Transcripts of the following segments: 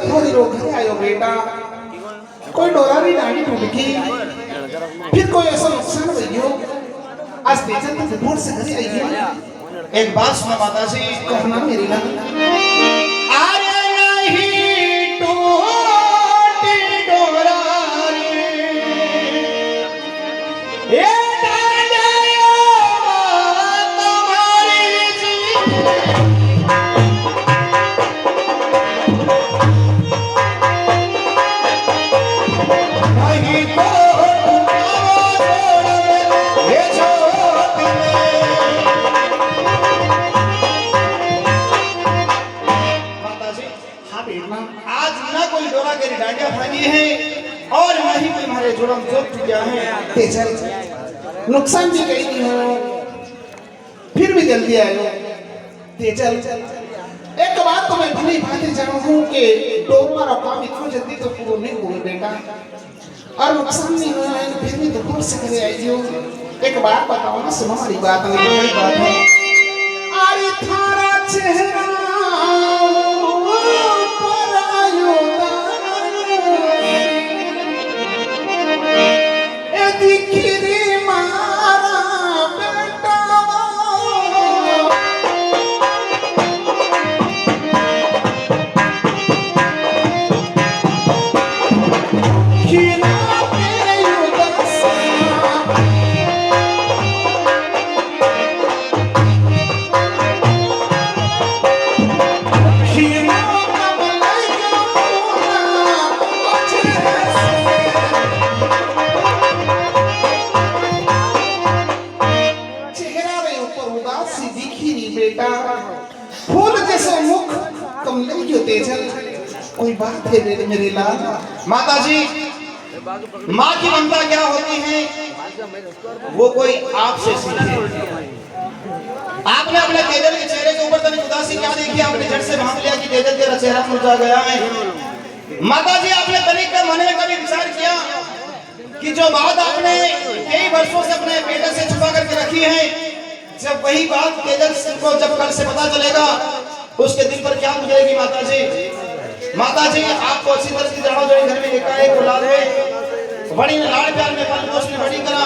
थोड़ी रो घर आयो बेटा कोई डोरा भी डाली टूट गई फिर कोई ऐसा नुकसान हो आज तेजल तो रिपोर्ट से घरे आई है। एक बात सुना माता जी कहना मेरी ना अरे नहीं टूटी डोरा रे ए दादायो तुम्हारी जी नहीं तो आज ना कोई डोरा के डांडिया भागी है और ना ही कोई हमारे जुड़म जोड़ चुका है तेजल नुकसान भी कहीं नहीं हो फिर भी जल्दी आयो तेजल एक बात तो मैं भली भांति जानू हूँ कि डोरा काम इतना जल्दी तो पूरा नहीं हुआ बेटा और नुकसान नहीं हुआ है फिर भी तो दूर से करे आई हो एक बात बताओ ना सुनो हमारी बात नहीं बात है अरे थारा चेहरा फूल जैसे मुख कमले क्यों तेजल कोई बात है मेरे लाल माता जी माँ की ममता क्या होती है वो कोई आपसे सीखे आपने अपने तेजल के चेहरे के ऊपर तनिक उदासी क्या देखी आपने झट से भांप लिया कि तेजल तेरा चेहरा मुरझा गया है माता जी आपने तनिक का मन में कभी विचार किया कि जो बात आपने कई वर्षों से अपने बेटे से छुपा करके रखी है जब वही बात तेजल को जब कल से पता चलेगा उसके दिल पर क्या गुजरेगी माता जी आपको अच्छी तरह से जानो जो घर में देखा है औलाद में बड़ी लाड़ प्यार में पाल पोस में बड़ी करा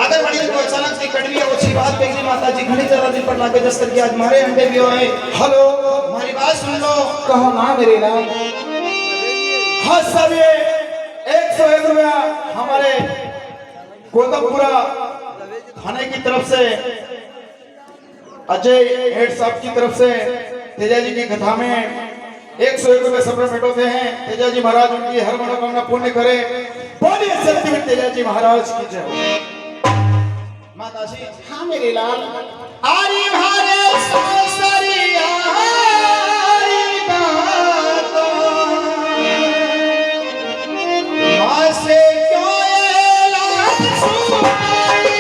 अगर बड़ी को अचानक से कड़वी है अच्छी बात कही माता जी घनी तरह दिल पर लाके दस्तक किया आज हमारे अंडे भी हुए हेलो हमारी बात सुन लो कहो ना मेरे नाम हाँ सब ये 101 रुपया हमारे कोदमपुरा थाने की तरफ से अजय हेड साहब की तरफ से तेजा जी की कथा में 101 रुपए सब भेंट होते हैं तेजा जी महाराज उनकी हर मनोकामना पूर्ण करे बोलिए सत्यवीर तेजा जी महाराज की जय माता जी हाँ मेरे लाल आरी भारे ससरिया आरी बातो मां से क्यों एला सुनाई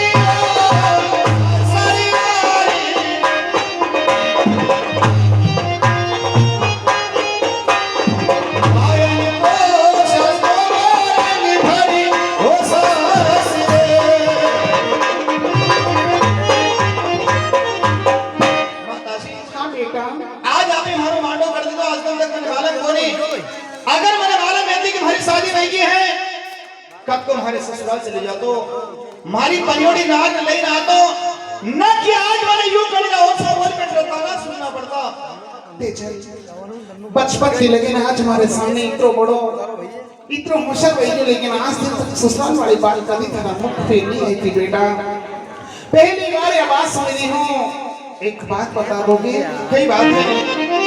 अगर मैंने मालूम है कि हमारी शादी नहीं की है कब को हमारे ससुराल चले जा तो हमारी परियोड़ी नाग ले ना तो न कि आज मैंने यूं कर लिया और सब बोल के बताना सुनना पड़ता तेजल बचपन से लगे ना आज हमारे सामने इतना बड़ो इतना होशियार भाई लेकिन आज दिन तक ससुराल वाली बात कभी तेरा मुख पे नहीं आई थी बेटा पहली बार ये बात सुन रही हूं एक बात बता दोगे कई बात है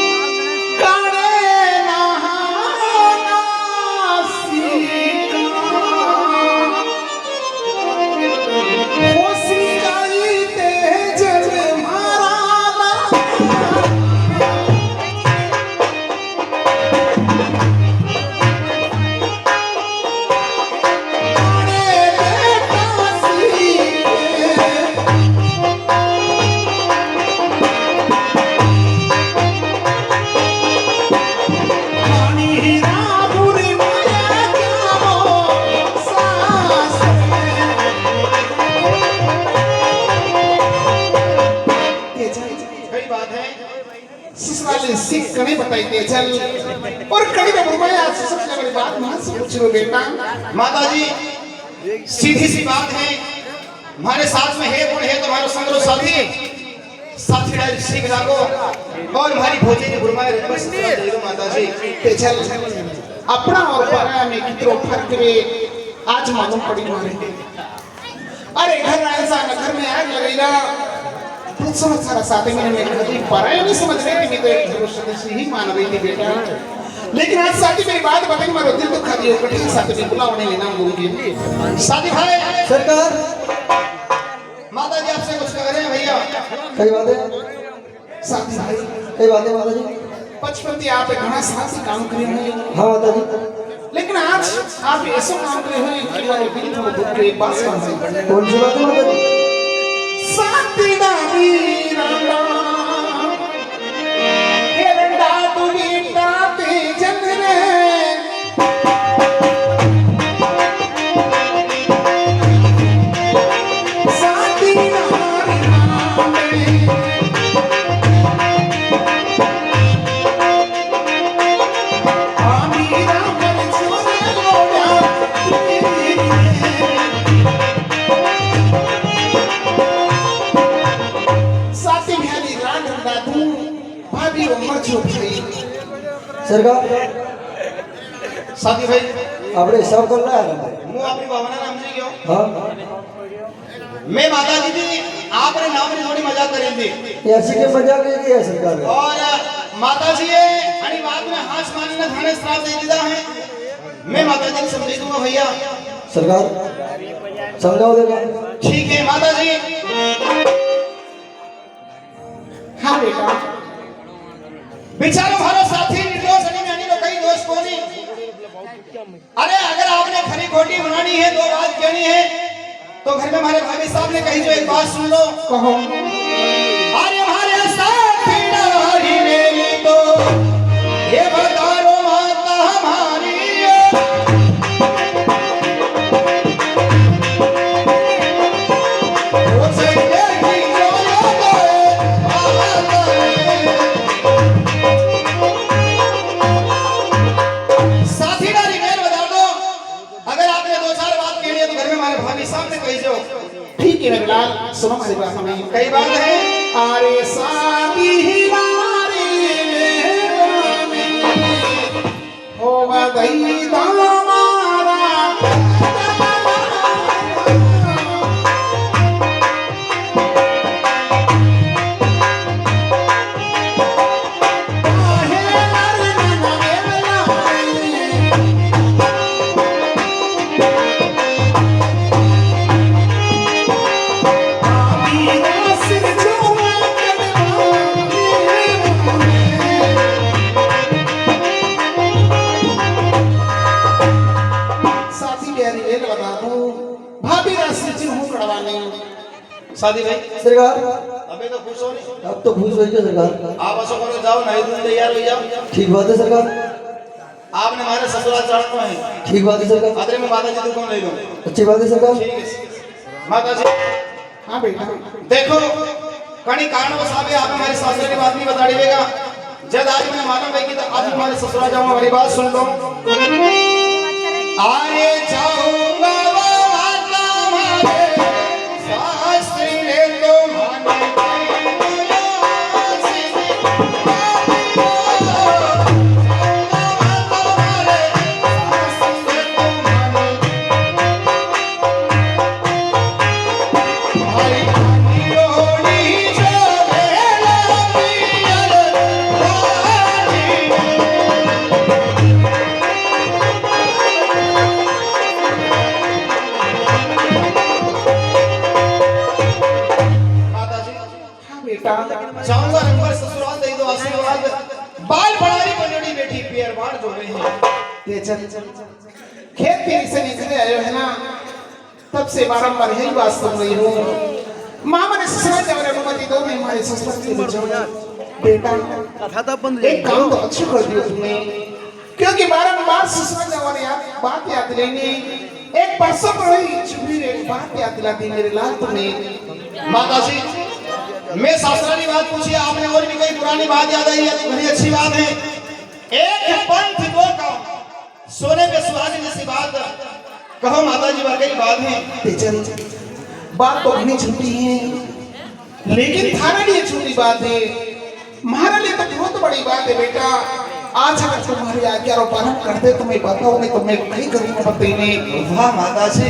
सीख कने बताई तेजल और कड़ी बात वहां से पूछ लो बेटा। माता जी सीधी सी बात है, हमारे साथ में है कौन है तुम्हारे संग साथी साथी राज सीख जागो और हमारी भोजे की गुरमाए बस दे दो माता जी। ते चल अपना और पराया में कितरो फर्क रे आज मालूम पड़ी मारे। अरे घर ऐसा न घर में आग लगेगा तो समझ सारा साथ में घर पराया नहीं समझ रहे कि तो एक सदस्य ही मान रही थी बेटा। लेकिन आज साथी मेरी बात बताई मारो दिल तो खा दियो कठिन साथी ने बुलावने लेना दूंगी। साथी भाई सरकार माता जी आपसे कुछ कह रहे हैं भैया। कई बात है साथी भाई कई बात है माता जी। बचपन से आप घना साथी काम करे हैं। हाँ माता जी। लेकिन आज आप ऐसा काम करे हैं कि हमारे दिल को दुख के पास पहुंचे। कौन सी बात है माता जी? साथी ना वीराना हेरंडा तू वीटा ते जनरे साथी ना सरकार साथी भाई आपने हिसाब कर लिया है मैं अपनी भावना नाम से क्यों हाँ मैं माता जी थी आपने नाम में थोड़ी मजाक करेंगे ये ऐसी के मजाक नहीं किया सरकार ने। और माता जी ये अड़ी बात में हाथ मानी ना थाने श्राप दे दिया है। मैं माता जी को समझा दूंगा भैया। सरकार समझाओ देगा। ठीक है माता जी। हाँ बेटा बेचारो हमारा साथी निर्दोष नहीं यानी तो कई दोष को नहीं। अरे अगर आपने खरी खोटी बनानी है दो बात कहनी है तो घर में हमारे भाभी साहब ने कही जो एक बात सुन लो। कहो अरे हमारे साथी नारी मेरी तो ये बतारो माता हमारी ठीक है बिलाल सुनो हमारी बात में कई बात है। अरे साथी हिलारी हो बदई दामारा साथी भाई सरकार अबे तो खुश हो नहीं अब तो खुश हो गए सरकार। आप ऐसा करो जाओ नहीं दूध तैयार हो जाओ। ठीक बात है सरकार। आपने हमारे ससुराल चढ़ना है। ठीक बात है सरकार। अदरे में माता जी को ले लो। अच्छी बात है सरकार। ठीक है माता जी। हाँ बेटा देखो कहीं कारण वसाबे आप हमारे सासरे की बात नहीं बता देगा। जब आज मैंने मालूम है कि तो आज हमारे ससुराल जाऊँ हमारी बात सुन लो। आए जाऊंगा जाऊंगा नंबर ससुराल दे दो आशीर्वाद बाल बड़ारी बनड़ी बेटी पैर बाढ़ जो रहे हैं। ये चल खेत पीरी से निकले आए है ना तब से बारंबार यही बात सुन रही हूँ। मामा ने ससुराल जाने अनुमति दो मैं हमारे ससुराल से बचाऊंगा। बेटा एक काम तो अच्छा कर दिया तुमने क्योंकि बारंबार ससुराल जाने बात याद लेनी एक परसों पड़ी चुपड़ी एक बात याद दिलाती मेरे लाल तुमने। माता जी मैं शास्त्रानी बात पूछी आपने और भी कोई पुरानी बात याद आई है तो बड़ी अच्छी बात है। एक पंथ दो काम सोने सुहाने जैसी बात कहो माता जी, वाकई बात है। तेजल, बात तो घनी छोटी है, लेकिन थारे लिए छोटी बात है, हमारे लिए तो बहुत बड़ी बात है बेटा। आज अगर तुम्हारी आज्ञा और पालन करते तो मैं बताऊंगी, तो मैं कहीं करूंगा पता ही नहीं। वाह माता जी,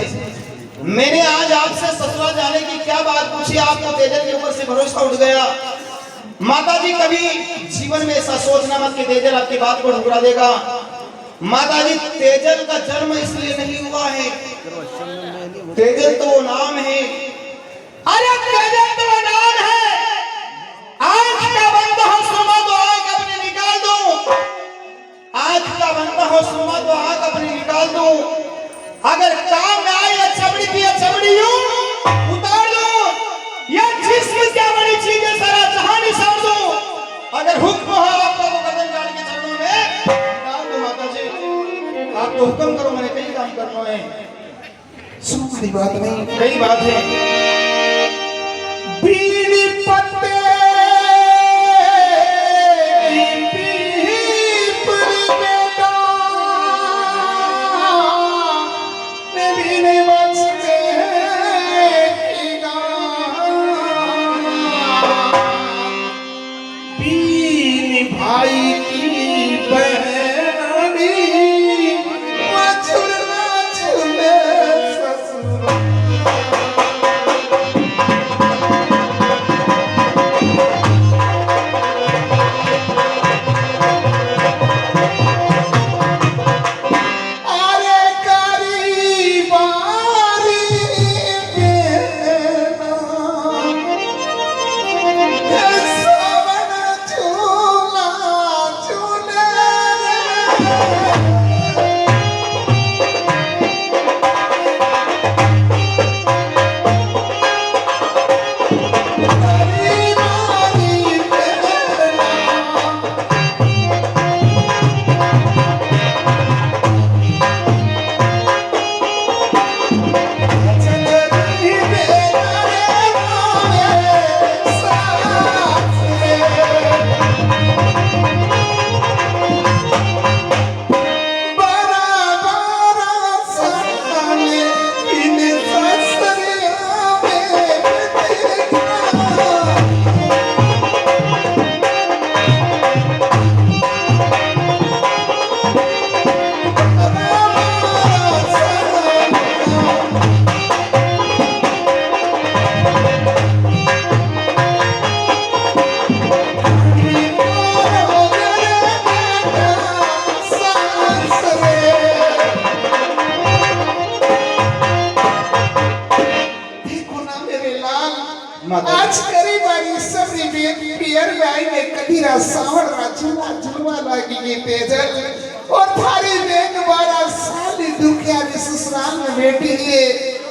मैंने आज आपसे ससुराल जाने की क्या बात पूछी, आपको तेजल के ऊपर से भरोसा उठ गया। माता जी कभी जीवन में ऐसा सोचना मत कि तेजल आपकी बात को ठुकरा देगा। माता जी, तेजल का जन्म इसलिए नहीं हुआ है, तेजल तो वो नाम है। अरे तेजल तो वो नाम है, आंख का बंद हो सुमा तो आंख अपनी निकाल दो, आंख का बंद हो सुमा तो आंख अपनी निकाल दो। अगर काम में आए या चमड़ी की चमड़ी यूं उतार दो, या जिस्म क्या बड़ी चीज है सारा जहां निसार दो। अगर हुक्म हो आपका तो गर्दन काट के चरणों में डाल दो। माता जी आप तो हुक्म करो, मैंने कई काम करना है। सुनो मेरी बात नहीं, कई बात है। बीड़ी पत्ते की पीपली बेटा, मैं बीड़ी बजते की गान, बीड़ी भाई की बहनी, मछुर मछुरे ससुर। अरे करी बारी बेना, ये सावन झूला झूले रे। करी बारी बेना, चंदनी बेना रे नावे साथ में। बारा बारा साले इन ससुरिया में देखा, देखो ना मेरे लाल, आज करी बारी सबरी पियर गाय में कदीरा सावड़ झूला झूलवा लागी ये तेजल, और थारी बेग बारा साली दुखियारी ससुराल में बैठी है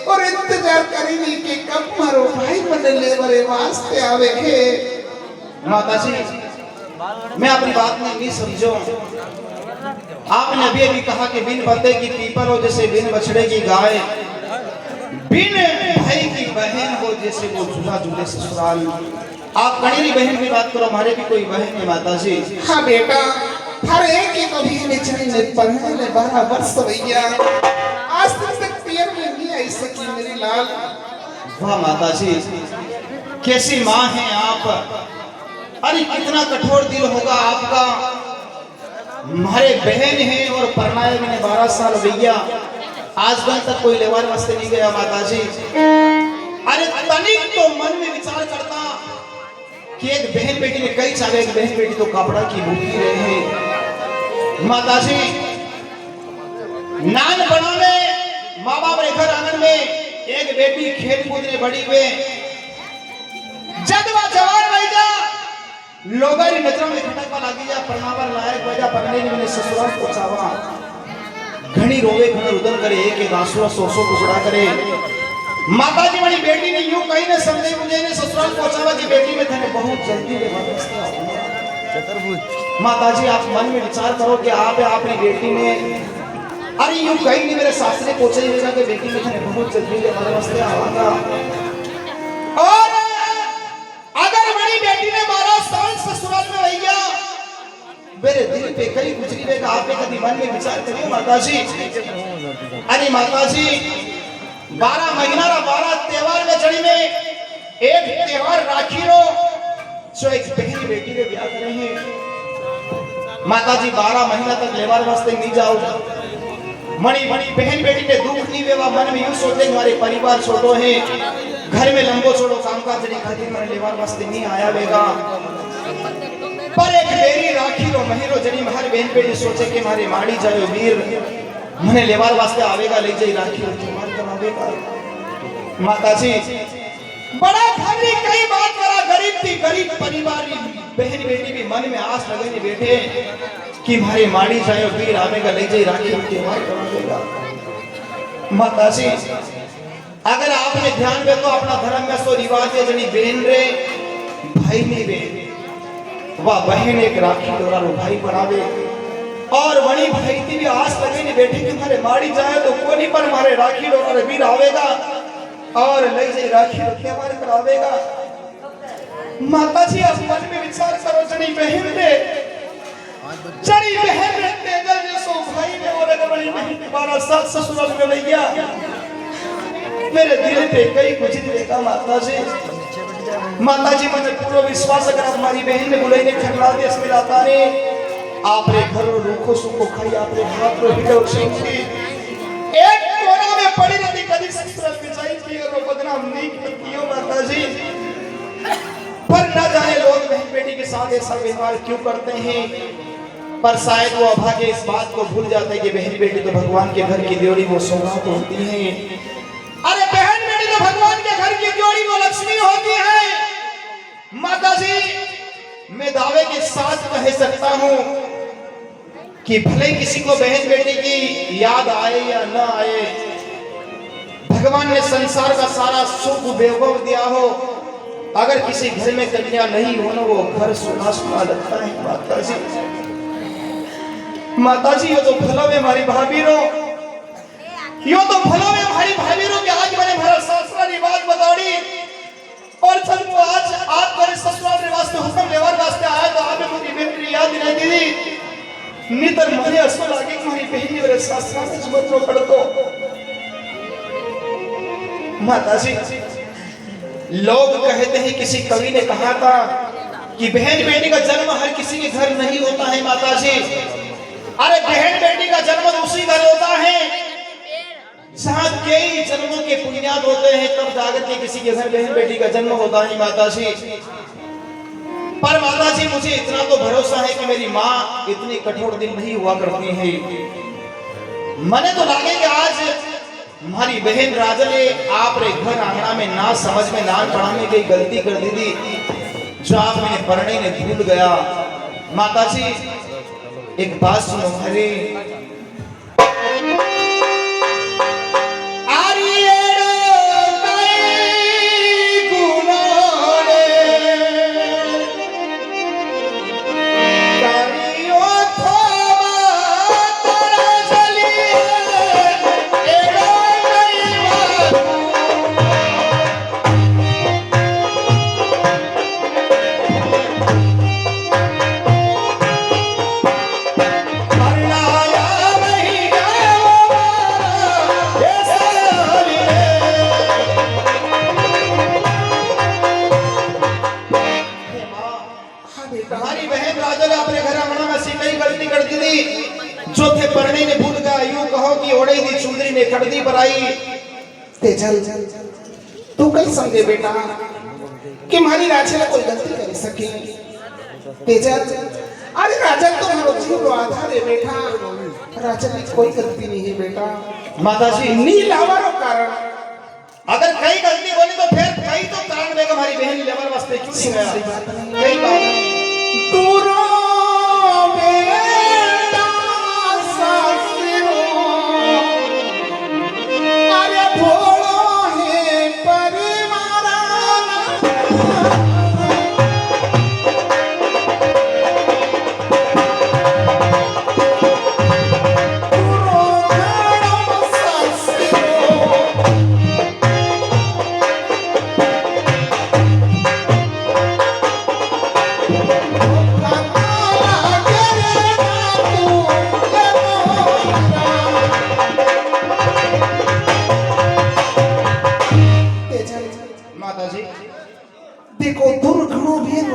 और इंतजार करेगी कि कब मारो भाई मन ले बरे वास्ते आवे के। माता जी मैं अपनी बात में नहीं समझो, आपने अभी अभी कहा कि बिन बंदे की पीपल हो जैसे बिन बछड़े की गाय, बिन भाई की बहन हो जैसे वो झूला झूले ससुराल। आप कणेरी बहन की बात करो, हमारे भी कोई बहन है माता जी। हाँ बेटा, हर एक ही कभी ने चली ने पढ़ने ले 12 वर्ष भैया, आज तक पियर में नहीं आई सकी मेरी लाल। वाह माता जी, कैसी माँ हैं आप। अरे कितना कठोर दिल होगा आपका। हमारे बहन हैं और परनाए मैंने 12 साल भैया, आज तक कोई लेवार वास्ते नहीं गया माता जी। अरे तनिक तो मन में विचार करता कि एक बहन बेटी ने कई चाहे, एक बहन बेटी तो कपड़ा की भूखी रहे हैं। माता जी नान बना में माँ बाप रे घर आंगन में एक बेटी खेल कूद ने बड़ी हुए, जदवा जवान भैया लोगारी नजरों में खटकवा लागी जा, परनावर लायक वजह परने ने मैंने ससुराल पहुंचावा। घनी रोवे घना रुदन करे, एक आंसुआ सोसो टुकड़ा करे। माता जी वाली बेटी ने यूं कहीं न समझे मुझे ने ससुराल पहुंचावा कि बेटी में थने बहुत जल्दी ले चतुर्भुज। माता जी आप मन में विचार करो कि आप अपनी बेटी में, अरे यूं कहीं नहीं मेरे सासरे पहुंचे ही होगा कि बेटी में थने बहुत जल्दी ले हमारे वास्ते आवागा। और अगर बड़ी बेटी ने 12 साल ससुराल में रह गया, मेरे दिल पे कई गुजरी वे आपने कभी मन में विचार करियो माता जी। अरे माता जी 12 महीना रा 12 त्योहार में चढ़ी में एक त्योहार राखी रो जो एक बहन बेटी के ब्याह करे हैं माता जी 12 महीना तक लेवार वास्ते नहीं जाओ मणि मणि बहन बेटी के दुख नहीं वेवा मन में यूं सोचे हमारे परिवार छोटो है घर में लंबो छोड़ो कामकाज जड़ी खातिर मन लेवार वास्ते नहीं आया वेगा पर एक मेरी राखी रो महीरो जड़ी हर बहन बेटी सोचे कि हमारे माड़ी जायो वीर मने लेवार वास्ते आवेगा ले जाई राखी रो त्योहार करावेगा माता जी बड़ा घरी कई बात बड़ा गरीब थी गरीब परिवार बहन बेटी भी मन में आस लगाने बैठे कि हमारे माड़ी जायो वीर आवेगा ले जाई राखी रो त्योहार करावेगा माता जी अगर आपने ध्यान दे तो अपना धर्म में सो रिवाज है जनी बहन रे भाई नहीं बहन वाह बहन एक राखी डोरा रो भाई बनावे और वणी भाई की भी आस लगे ने बैठे कि हमारे माड़ी जाए तो कोनी पर हमारे राखी डोरा रे वीर आवेगा और ले जाए राखी रो त्योहार करावेगा माता जी आप मन में विचार करो जनी बहन रे जनी बहन रे तेजल जैसो भाई ने और अगर बड़ी बहन के 12 साल ससुराल में ले गया मेरे दिल पे कई कुछ देगा माता जी मुझे पूरा विश्वास अगर आप हमारी बहन ने बुलाई ने खरला दे इसमें लाता रे आपरे घर रूखो सुखो खाई आपरे हाथ रो हिलो सुखी एक कोना में पड़ी रहती कभी ससुराल में जाई थी और बदनाम नहीं कियो माता जी पर न जाने लोग बहन बेटी के साथ ऐसा व्यवहार क्यों करते हैं पर शायद वो अभागे इस बात को भूल जाते हैं कि बहन बेटी तो भगवान के घर की देवड़ी वो सौगात होती है। अरे बहन बेटी तो भगवान के घर की जोड़ी वो लक्ष्मी होती है माता जी मैं दावे के साथ कह सकता हूं कि भले किसी को बहन बेटी की याद आए या न आए भगवान ने संसार का सारा सुख वैभव दिया हो अगर किसी घर में कन्या नहीं हो ना वो घर सुना सुना लगता है माता जी ये तो भला में हमारी भाभी रो यो तो भलो में भाई भाभी रो के आज मैंने हमारा ससुराल रिवाज बताड़ी और चल वो आज आप मेरे ससुराल रिवाज में हुक्म लेवार वास्ते आया तो आप मेरी बेटी याद दिलाई दीदी नितर मने असो लागे कि हमारी बहन मेरे ससुराल से जुमत रो पड़तो माता जी लोग कहते हैं किसी कवि ने कहा था कि बहन बेटी का जन्म हर किसी के घर नहीं होता है माता जी अरे बहन बेटी का जन्म उसी घर होता है जहाँ कई जन्मों के पुण्याद होते हैं तब जाकर के किसी के घर बहन बेटी का जन्म होता है माता जी पर माता जी मुझे इतना तो भरोसा है कि मेरी माँ इतनी कठोर दिन नहीं हुआ करती है मने तो लगे कि आज हमारी बहन राजा ने आप रे घर आंगना में ना समझ में ना पढ़ाने की गलती कर दी थी जो आप मैंने पढ़ने ने भूल गया माता जी एक बात सुनो हरे हमारी बहन राजा ने अपने घर आंगना में सीधी गलती कर दी थी जो थे पढ़ने ने भूल गया यूं कहो कि ओढ़े दी चुंदरी ने कर दी बराई तेजल तू कल समझे बेटा कि हमारी राजा ने कोई गलती कर सके तेजल अरे राजा तो हमारा जीव आधार है बेटा राजा की कोई गलती नहीं है बेटा माता जी नील हमारो कारण अगर कई गलती होनी तो फिर कई तो कारण देगा हमारी बहन लेवर वास्ते क्यों नहीं गया कई बात दूरों बेटा सासरो अरे भोलो है परिवारा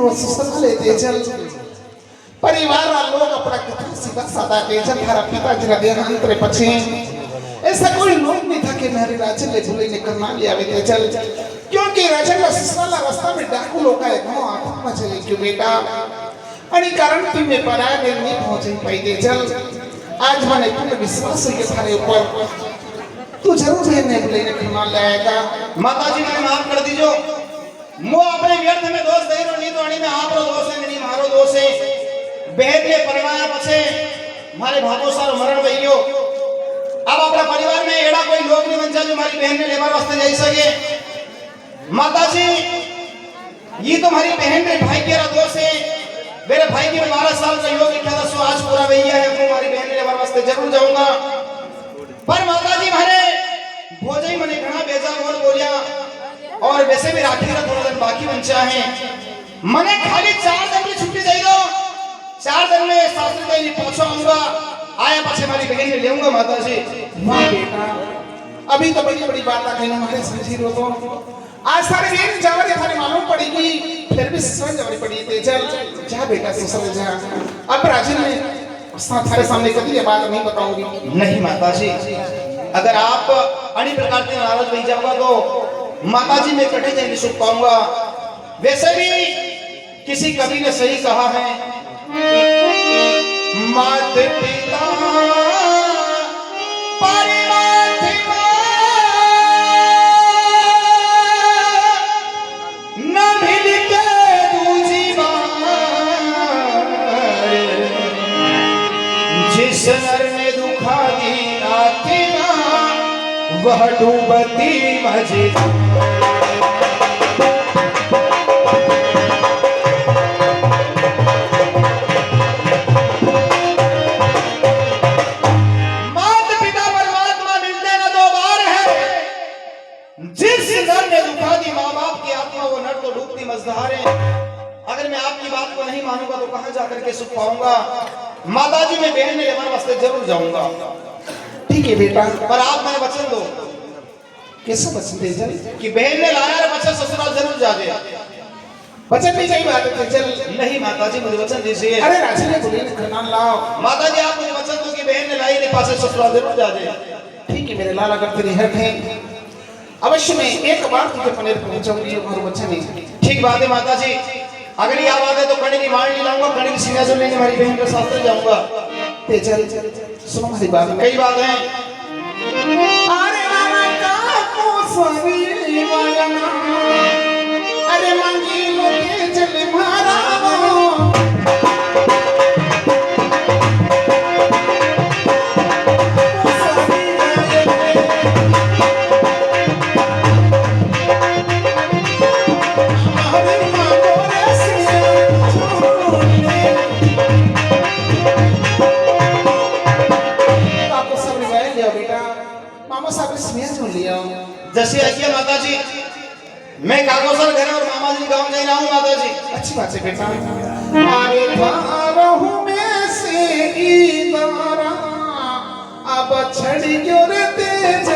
वो सुसना लेते चल परिवार वाला लोग अपना कितना सीधा साधा तेजल थारा पिताजी का देहांत रे पछे ऐसा कोई लोग नहीं था कि मेरे राजन ले झूले ने करना लिया वे तेजल क्योंकि राजन का सुसना रास्ता में डाकू लोग का एक आंखों में चले क्यों बेटा आणि कारण तुम्हें पराया नहीं पहुंचे पाई तेजल आज मैंने तुम्हें विश्वास है कि थारे ऊपर तू जरूर है ने लेने करना लाएगा माताजी ने माफ कर दीजो मो अपने व्यर्थ में दोष दे रो नहीं तो अणी में आपरो दोष है नहीं मारो दोष है बहन ने परिवार पछे मारे भागो सारो मरण वईयो अब अपना परिवार में एड़ा कोई लोग नहीं बन जा जो हमारी बहन ने लेबर वास्ते जाई सके माताजी ये तो हमारी बहन ने भाई के दोष है मेरे भाई की 12 साल का योग लिखा था सो आज पूरा भैया है मैं हमारी बहन ने लेबर वास्ते जरूर जाऊंगा पर माताजी मारे भोजई मने घना बेजा बोल बोलिया और वैसे भी राखी का थोड़ा दिन बाकी बचा है मने खाली 4 दिन की छुट्टी दे दो 4 दिन में सासुर के लिए पहुंचाऊंगा आया पाछे हमारी बहन ने लेऊंगा माताजी मां बेटा अभी तो बड़ी बड़ी बात आ गई हमारे समझी रो तो आज सारे बहन जावरी थारे मालूम पड़ेगी फिर भी समझ जावरी पड़ी ते चल जा बेटा तू समझ जा अब राजन ने थारे सामने कभी ये बात नहीं बताऊंगी नहीं माताजी अगर आप अन्य प्रकार के नाराज नहीं जाऊंगा तो माताजी मैं कटे जाएंगे सुख पाऊंगा वैसे भी किसी कवि ने सही कहा है मात पिता परिवार न मिल के दूजी बार जिस नर ने दुखा दी आत्मा वह डूबती मजे अगर मैं आपकी बात को नहीं मानूंगा तो कहां जाकर के सुख पाऊंगा माताजी मैं बहन ने लेबर वास्ते जरूर जाऊंगा ठीक है बेटा पर आप मैंने वचन दो कैसे वचन दे चल कि बहन ने लाया है बच्चा ससुराल जरूर जा दे वचन नहीं चाहिए बात है चल नहीं माताजी मुझे वचन दीजिए अरे राजन ने बोले करना लाओ माताजी आप मुझे वचन दो कि बहन ने लाई ने पास ससुराल जरूर जा दे ठीक है मेरे लाला अगर तेरी हक है अवश्य में एक बार तुझे पनीर पहुंचाऊंगी और वचन है ठीक बात है माताजी अगली आवाज है तो कड़ी की मार नहीं लाऊंगा कड़ी की सीना से लेने हमारी बहन के साथ जाऊंगा ते चल सुनो हमारी बात कई बात है अरे नाना का कोसरी वाला अरे मंगी लोगे चल मारा जैसे आज्ञा माताजी मैं कागोसर घर और मामा जी गांव जाना हूं माताजी अच्छी बात है बेटा अरे धारहूं में से इदारा अब छड़ क्यों रे तेज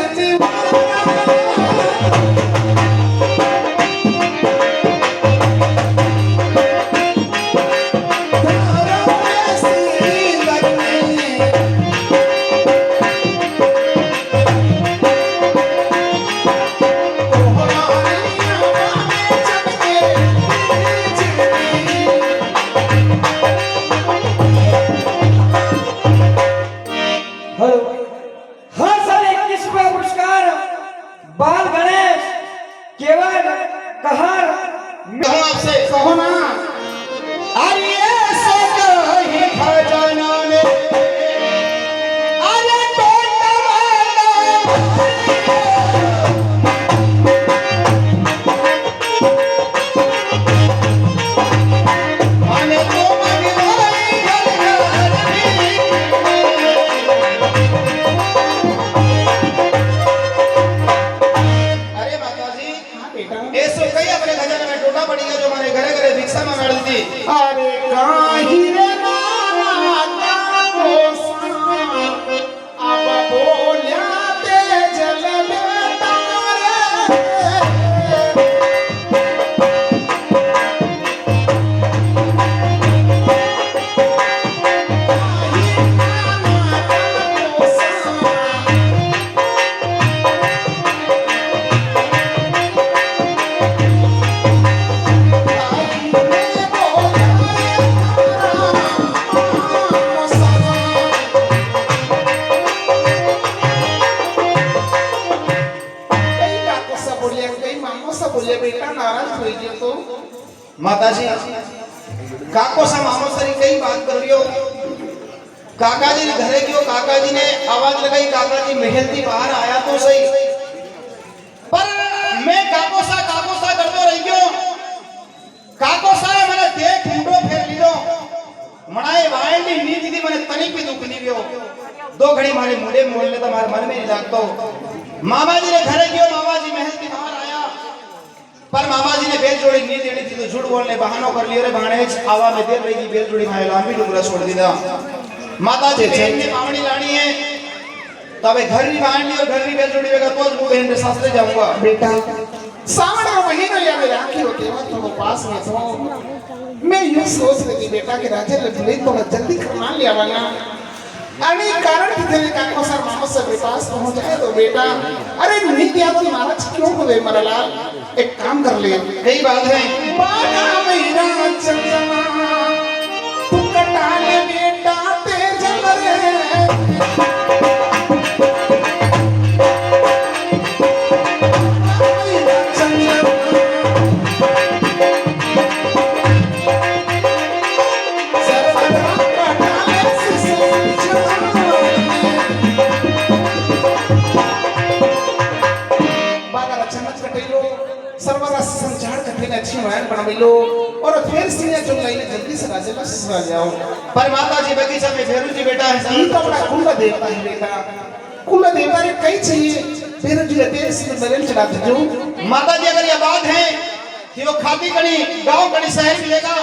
हाँ सर नाराज हो गयो तो माताजी काको सा मामो सरी कई बात कर रियो काका जी ने घरे गयो काका जी ने आवाज लगाई काका जी महल थी बाहर आया तो सही पर मैं काको सा करतो रही गयो काको सा मैंने देख मुंडो फेर लियो मनाए वायंडी नीति थी मैंने तनी पे दुख नहीं गयो दो घड़ी मारे मुंडे मोड़ ले तो मारे मन में नहीं लागतो मामा जी ने घरे गयो मामा जी महल थी बाहर आया पर मामा जी ने बेल जोड़ी नहीं देनी थी तो झूठ बोलने बहानों कर लियो रे बाणे आवा में देर रही बेल जोड़ी माए लांबी डुगरा छोड़ दिया माता जी ने पावनी लानी है तबे घर भी बांधनी और घर भी बेल जोड़ी वेगा तो बूढ़े हिंद शास्त्र जाऊंगा बेटा सावन का महीना या मेरे आंखें होते हैं तो पास में तो मैं यूं सोच रही थी बेटा कि राजा लखले तो जल्दी करना लिया वाला अरे कारण कि तेरे काको सर मामा सर के पास पहुंच जाए तो बेटा अरे नित्या तो महाराज क्यों हुए मरलाल एक काम कर ले यही बात है बागा मेरा चंद्रमा तू कटा ले बेटा तेजल रे और फिर सीने जो लाइने जल्दी से राजा में ससुरा जाओ पर माता जी बगीचा में फेरू जी बेटा है ये तो बड़ा कुल देवता है बेटा कुल देवता ने कई चाहिए फेरू जी तेरे से बदल चला दो माता जी अगर ये बात है कि वो खाती कड़ी गांव कड़ी शहर मिलेगा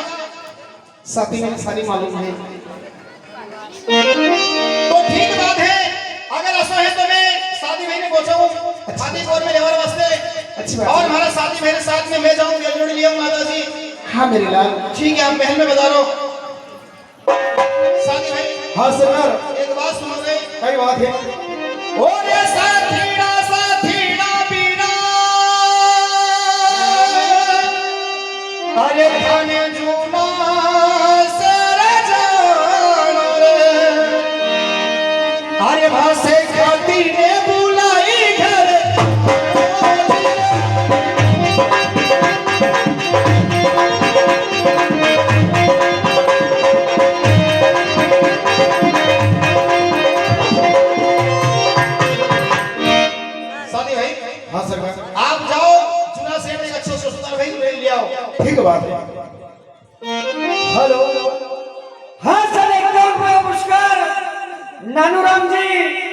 साथी में सारी मालूम है तो ठीक बात है अगर ऐसा है तो मैं शादी महीने पहुंचाऊं खातीपुर में लेवर वास्ते अच्छी बात और हमारा शादी मेरे साथ में मैं जाऊं बेल जोड़ी लिया माता जी हाँ मेरे लाल ठीक है आप महल में बता रहो शादी भाई हाँ सरकार एक बात सुनोगे कई बात है और ये साथीड़ा बीना अरे खाने जूना सर जान रे अरे भासे खाती ने बुलाई घर हाँ सरकार आप जाओ चूना से एक अच्छे से सुंदर भाई ले ले आओ ठीक बात है हेलो हाँ सर एकदम नमस्कार नानू राम जी